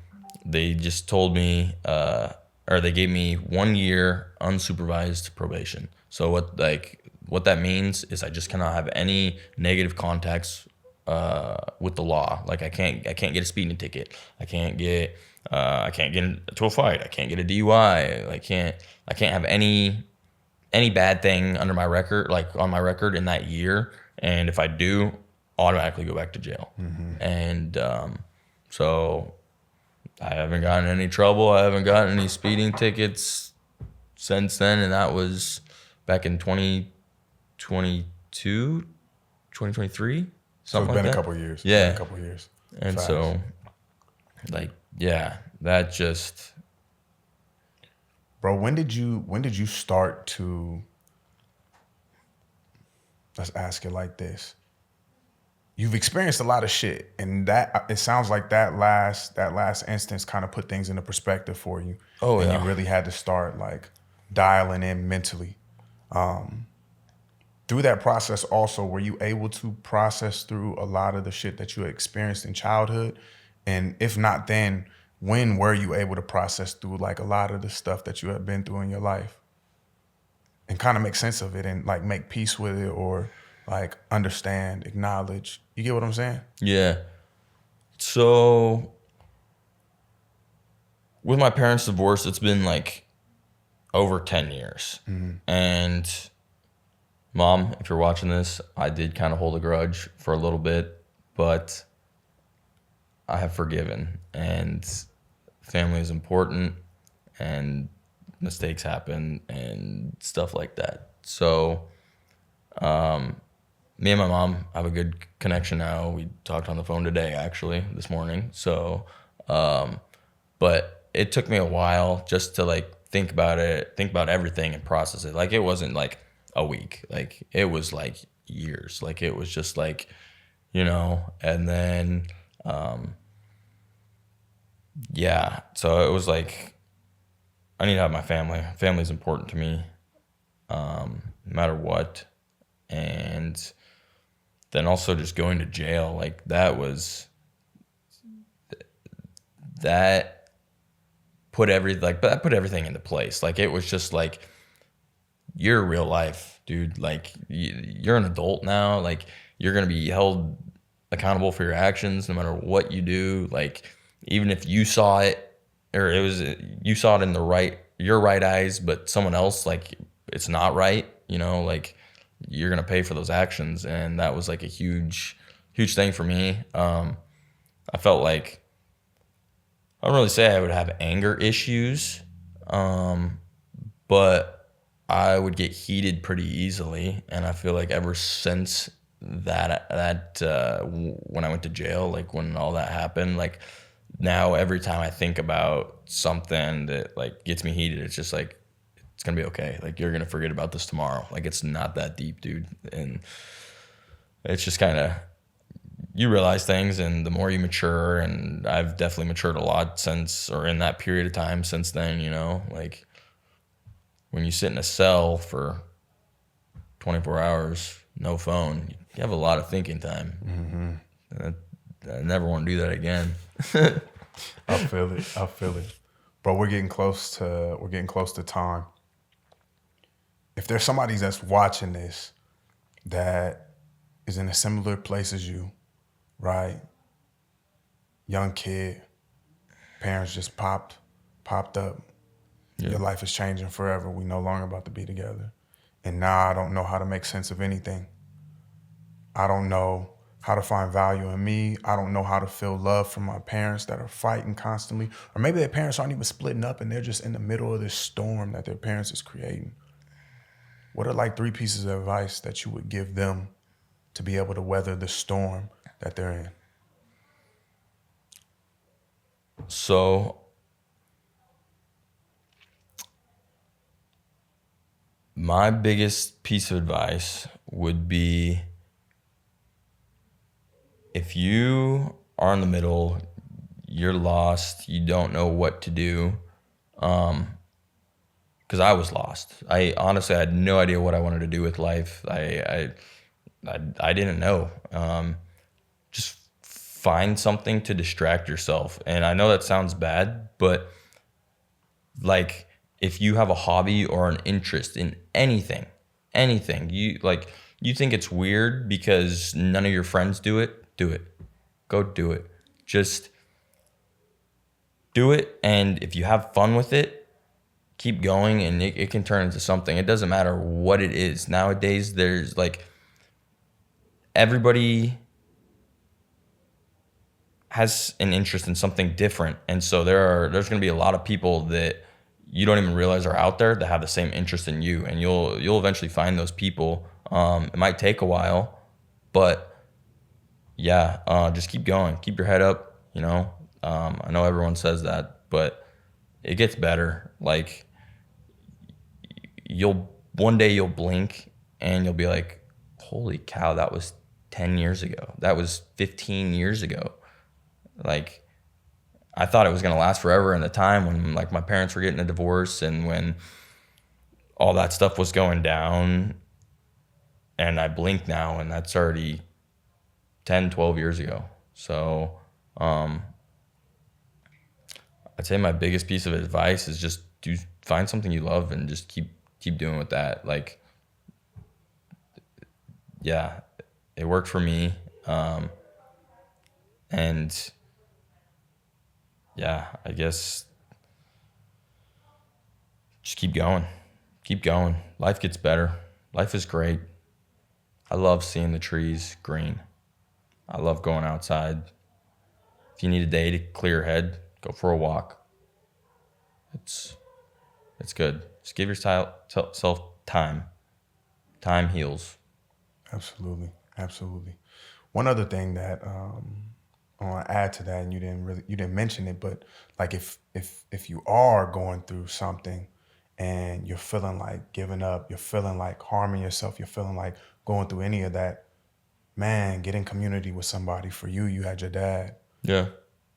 just told me, or they gave me 1 year unsupervised probation. So what that means is I just cannot have any negative contacts with the law. Like I can't get a speeding ticket. I can't get into a fight. I can't get a DUI. I can't have any bad thing under my record, like on my record in that year. And if I do, automatically go back to jail. And so I haven't gotten any trouble. I haven't gotten any speeding tickets since then. And that was back in 2022, 2023, So something it's been like a that. couple years. Yeah. Been a couple years. And Facts. so, like, yeah, that just... Bro, when did you start to, let's ask it like this. you've experienced a lot of shit, and that it sounds like that last instance kind of put things into perspective for you. Oh, and yeah. you really had to start like dialing in mentally. Through that process also, were you able to process through a lot of the shit that you had experienced in childhood? And if not then, when were you able to process through like a lot of the stuff that you had been through in your life and kind of make sense of it and like make peace with it, or like understand, acknowledge? You get what I'm saying? Yeah. So with my parents' divorce, it's been like over 10 years. And Mom, if you're watching this, I did kind of hold a grudge for a little bit, but I have forgiven, and family is important, and mistakes happen and stuff like that. So me and my mom have a good connection now. We talked on the phone today, actually, this morning. So, but it took me a while just to like think about everything and process it. Like, it wasn't like a week. Like, it was like years. Like, it was just like, and then, yeah. So it was like, I need to have my family. Family's important to me, no matter what. And then also just going to jail, like that put everything into place. Like, it was just like, you're real life, dude. Like, you're an adult now. Like, you're going to be held accountable for your actions no matter what you do. Like, even if you saw it, or you saw it in your right eyes, but someone else, like, it's not right, like, you're going to pay for those actions. And that was like a huge thing for me. I felt like, I don't really say I would have anger issues, but I would get heated pretty easily. And I feel like ever since that when I went to jail, like when all that happened, like now every time I think about something that like gets me heated, it's just like, it's going to be okay. Like, you're going to forget about this tomorrow. Like, it's not that deep, dude. And it's just kind of, you realize things, and the more you mature, and I've definitely matured a lot in that period of time since then, like when you sit in a cell for 24 hours, no phone, you have a lot of thinking time. I never want to do that again. I feel it. Bro, we're getting close to time. If there's somebody that's watching this that is in a similar place as you, right? Young kid, parents just popped up. Yeah. Your life is changing forever. We no longer about to be together. And now I don't know how to make sense of anything. I don't know how to find value in me. I don't know how to feel love from my parents that are fighting constantly. Or maybe their parents aren't even splitting up and they're just in the middle of this storm that their parents is creating. What are like 3 pieces of advice that you would give them to be able to weather the storm that they're in? So my biggest piece of advice would be, if you are in the middle, you're lost, you don't know what to do, because I was lost. I honestly had no idea what I wanted to do with life. I didn't know. Just find something to distract yourself. And I know that sounds bad, but like, if you have a hobby or an interest in anything, you think it's weird because none of your friends do it, go do it. Just do it. And if you have fun with it, keep going, and it can turn into something. It doesn't matter what it is. Nowadays, there's like, everybody has an interest in something different. And so there's going to be a lot of people that you don't even realize are out there that have the same interest in you. And you'll eventually find those people. It might take a while, but yeah, just keep going. Keep your head up, I know everyone says that, but it gets better. Like, one day you'll blink and you'll be like, holy cow, that was 10 years ago. That was 15 years ago. Like, I thought it was going to last forever in the time when like my parents were getting a divorce and when all that stuff was going down, and I blink now and that's already 10, 12 years ago. So I'd say my biggest piece of advice is just find something you love and just keep doing with that. Like, yeah, it worked for me. And yeah, I guess just keep going. Keep going. Life gets better. Life is great. I love seeing the trees green. I love going outside. If you need a day to clear your head, go for a walk. It's good. Just give yourself time. Time heals. Absolutely. Absolutely. One other thing that I want to add to that, and you didn't mention it, but like if you are going through something and you're feeling like giving up, you're feeling like harming yourself, you're feeling like going through any of that, man, get in community with somebody. For you had your dad. Yeah.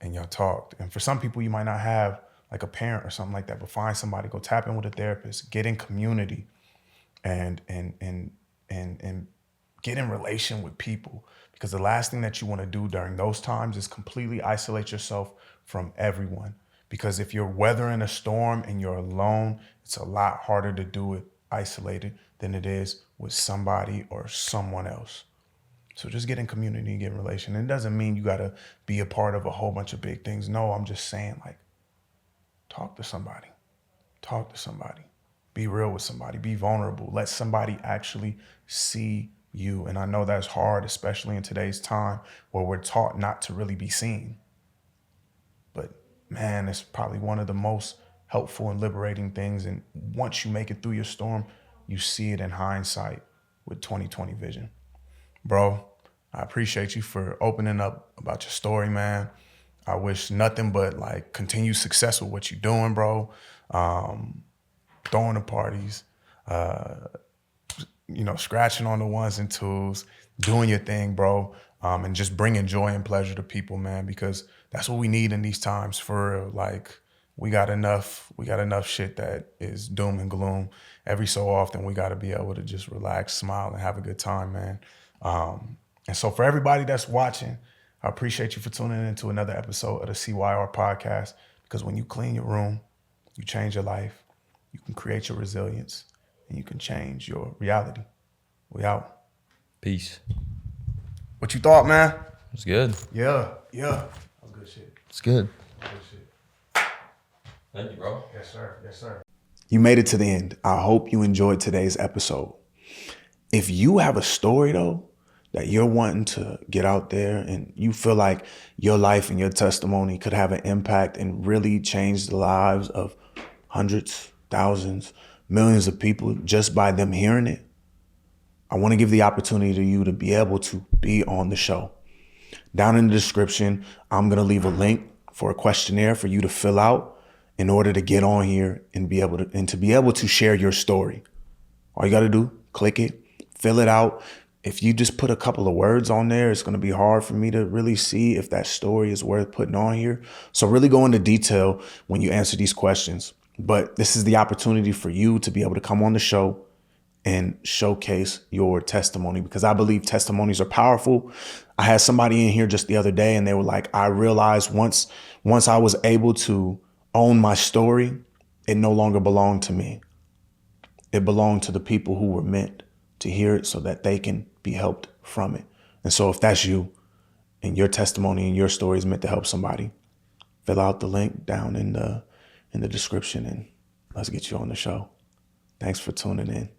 And y'all talked. And for some people, you might not have like a parent or something like that, but find somebody, go tap in with a therapist, get in community, and get in relation with people. Because the last thing that you want to do during those times is completely isolate yourself from everyone. Because if you're weathering a storm and you're alone, it's a lot harder to do it isolated than it is with somebody or someone else. So just get in community and get in relation. And it doesn't mean you got to be a part of a whole bunch of big things. No, I'm just saying, like, talk to somebody. Talk to somebody. Be real with somebody. Be vulnerable. Let somebody actually see you. And I know that's hard, especially in today's time where we're taught not to really be seen. But man, it's probably one of the most helpful and liberating things. And once you make it through your storm, you see it in hindsight with 20/20 vision. Bro, I appreciate you for opening up about your story, man. I wish nothing but like continued success with what you're doing, bro. Throwing the parties, scratching on the ones and twos, doing your thing, bro. And just bringing joy and pleasure to people, man, because that's what we need in these times, for real. Like, we got enough shit that is doom and gloom. Every so often, we got to be able to just relax, smile, and have a good time, man. And so for everybody that's watching, I appreciate you for tuning in to another episode of the CYR Podcast, because when you clean your room, you change your life, you can create your resilience, and you can change your reality. We out. Peace. What you thought, man? It was good. Yeah. That was good shit. It's good. Good shit. Thank you, bro. Yes, sir. You made it to the end. I hope you enjoyed today's episode. If you have a story, though, that you're wanting to get out there and you feel like your life and your testimony could have an impact and really change the lives of hundreds, thousands, millions of people just by them hearing it, I want to give the opportunity to you to be able to be on the show. Down in the description, I'm going to leave a link for a questionnaire for you to fill out in order to get on here and be able to share your story. All you got to do, click it, fill it out. If you just put a couple of words on there, it's going to be hard for me to really see if that story is worth putting on here. So really go into detail when you answer these questions. But this is the opportunity for you to be able to come on the show and showcase your testimony, because I believe testimonies are powerful. I had somebody in here just the other day and they were like, I realized once I was able to own my story, it no longer belonged to me. It belonged to the people who were meant to hear it so that they can be helped from it. And so if that's you and your testimony and your story is meant to help somebody, fill out the link down in the description and let's get you on the show. Thanks for tuning in.